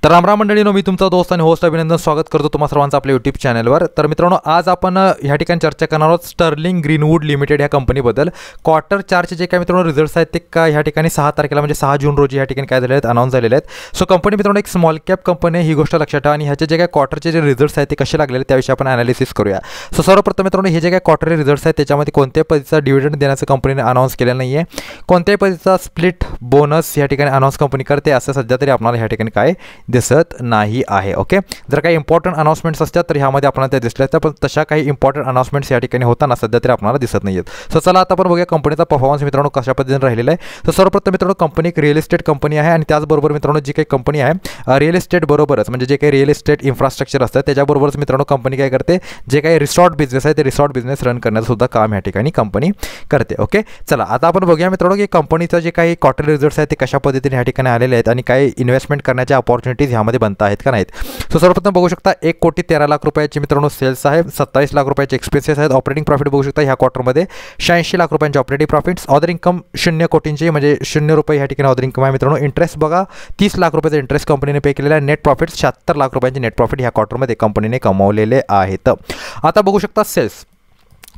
तर रामराम मंडळीनो, मी तुमचा दोस्त आणि होस्ट अभिनंदन स्वागत करतो तुम्हा सर्वांचं आपल्या यूट्यूब चॅनलवर। तर मित्रांनो, आज आपण ह्या ठिकाणी चर्चा करणार आहोत स्टर्लिंग ग्रीनवूड लिमिटेड ह्या कंपनीबद्दल। क्वार्टर 4चे जे काय मित्रांनो रिझल्ट्स आहेत ते का ह्या ठिकाणी 6 तारखेला म्हणजे 6 जून रोजी ह्या ठिकाणी काय झाले आहेत, अनाउन्स झालेले आहेत। सो कंपनी मित्रांनो एक स्मॉल कॅप कंपनी आहे, ही गोष्ट लक्षात ठेवा। आणि ह्याचे जे काय क्वार्टरचे जे रिझल्ट्स आहेत ते कसे लागलेले त्याविषयी आपण ॲनालिसिस करूया। सो सर्वप्रथम मित्रांनो, हे जे काय क्वार्टरली रिझल्ट्स आहेत त्याच्यामध्ये कोणत्याही पद्धतीचा डिव्हिडंड देण्याचं कंपनीने अनाउन्स केलेलं नाही आहे। कोणत्याही पद्धतीचा स्प्लिट बोनस ह्या ठिकाणी अनाउन्स कंपनी करते असं सध्या तरी आपल्याला ह्या ठिकाणी काय दिसत नाही आहे। ओके, जर काही इम्पॉर्टंट अनाउन्समेंट्स असतात तर ह्यामध्ये आपल्याला त्या दिसल्या, तर पण तशा काही इम्पॉर्टंट अनाउन्समेंट्स या ठिकाणी होताना सध्या तरी आपल्याला दिसत नाही आहेत। सो चला आता आपण बघूया कंपनीचा परफॉर्मन्स मित्रांनो कशा पद्धतीने राहिलेला आहे। तर सर्वप्रथम मित्रांनो, कंपनी एक रिअल इस्टेट कंपनी आहे आणि त्याचबरोबर मित्रांनो जी काही कंपनी आहे रिअल इस्टेट बरोबरच म्हणजे जे काही रिअल इस्टेट इन्फ्रास्ट्रक्चर असतं त्याच्याबरोबरच मित्रांनो कंपनी काय करते, जे काही रिसॉर्ट बिझनेस आहे ते रिसॉर्ट बिझनेस रन करण्याचं सुद्धा काम या ठिकाणी कंपनी करते। ओके, चला आता आपण बघूया मित्रांनो की कंपनीचं जे काही क्वार्टरली रिझल्ट्स आहेत ते कशा पद्धतीने या ठिकाणी आलेले आहेत आणि काही इन्व्हेस्टमेंट करण्याच्या अपॉर्च्युनिटीज ह्यामध्ये बनत आहेत का नाहीत। सो सर्वप्रथम बघू शकता 1,13,00,000 रुपयाची मित्रांनो सेल्स आहे, 27 लाख रुपयाचे एक्सपेन्सेस आहेत। ऑपरेटिंग प्रॉफिट बघू शकता ह्या क्वार्टरमध्ये 86 लाख रुपयांचे ऑपरेटिंग प्रॉफिट्स। ऑदर इन्कम 0 कोटींची म्हणजे 0 रुपये ह्या ठिकाणी ऑदर इन्कम आहे मित्रांनो। इंटरेस्ट बघा 30 लाख रुपयाचा इंटरेस्ट कंपनीने पे केलेला आहे। नेट प्रॉफिट 76 लाख रुपयांचे नेट प्रॉफिट ह्या क्वार्टरमध्ये कंपनीने कमवलेले आहेत। आता बघू शकता सेल्स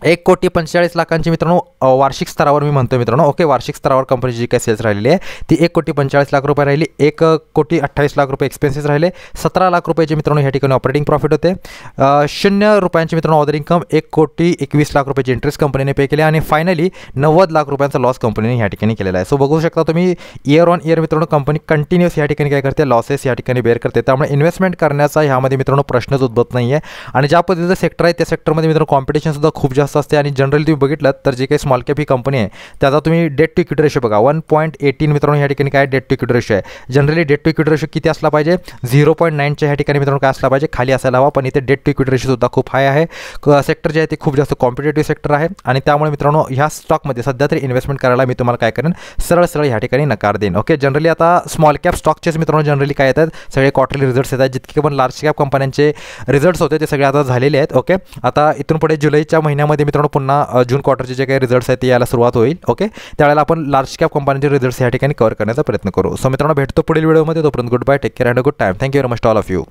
1,45,00,000 मित्रांनो वार्षिक स्तरावर मी म्हणतो मित्रांनो। ओके, वार्षिक स्तरावर कंपनीची जी काही सेल्स राहिलेली आहे ती 1,45,00,000 रुपये राहिली। 1,28,00,000 रुपये एक्सपेन्सेस राहिले। 17 लाख रुपयाचे मित्रांनो ह्या ठिकाणी ऑपरेटिंग प्रॉफिट होते। 0 रुपयांचे मित्रांनो ऑदर इन्कम, 1,21,00,000 रुपयाचे इंटरेस्ट कंपनीने पे केले आणि फायनली 90 लाख रुपयांचा लॉस कंपनीने ह्या ठिकाणी केलेला आहे। सो बघू शकता तुम्ही इयर ऑन इयर मित्रांनो कंपनी कंटिन्यूअस ह्या ठिकाणी काय करते, लॉसेस या ठिकाणी बेअर करते। त्यामुळे इन्व्हेस्टमेंट करण्याचा ह्यामध्ये मित्रांनो प्रश्नच उद्भवत नाही आहे। आणि ज्या पद्धतीचं सेक्टर आहे त्या सेक्टरमध्ये मित्रांनो कॉम्पिटिशन सुद्धा खूप जास्त असते आणि जनरली तुम्ही बघितलं तर जे काही स्मॉल कॅप ही कंपनी आहे त्याचा तुम्ही डेट टू इक्विटी रेशो बघा 1.18 मित्रांनो ह्या ठिकाणी काय डेट टू इक्विटी रेशो आहे। Generally debt to equity ratio किती असला पाहिजे, 0.9च्या ह्या ठिकाणी मित्रांनो काय असला पाहिजे, खाली असायला हवा, पण इथे डेट टू इक्विटी रेशो सुद्धा खूप हाय आहे। सेक्टर जे आहे ते खूप जास्त कॉम्पिटेटिव्ह सेक्टर आहे आणि त्यामुळे मित्रांनो ह्या स्टॉकमध्ये सध्या तरी इन्व्हेस्टमेंट करायला मी तुम्हाला काय करेन, सरळ ह्या ठिकाणी नकार देईन। ओके, जनरली आता स्मॉल कॅप स्टॉकचेच मित्रांनो जनरली काय येतात, सगळे क्वार्टरली रिझल्ट्स येतात। जितके पण लार्ज कॅप कंपन्यांचे रिझल्ट्स होते ते सगळे आता झालेले आहेत। ओके, आता इथून पुढे जुलैच्या महिन्यामध्ये मित्रांनो पुन्हा जून क्वार्टरचे जे काही रिझल्ट्स आहेत ते यायला सुरुवात होईल। ओके, त्यावेळेला आपण लार्ज कॅप कंपनीचे रिझल्ट्स या ठिकाणी कव्हर करण्याचा प्रयत्न करू। सो मित्रांनो भेटतो पुढील व्हिडिओमध्ये, तोपर्यंत good bye, take care and good time. Thank you very much to all of you.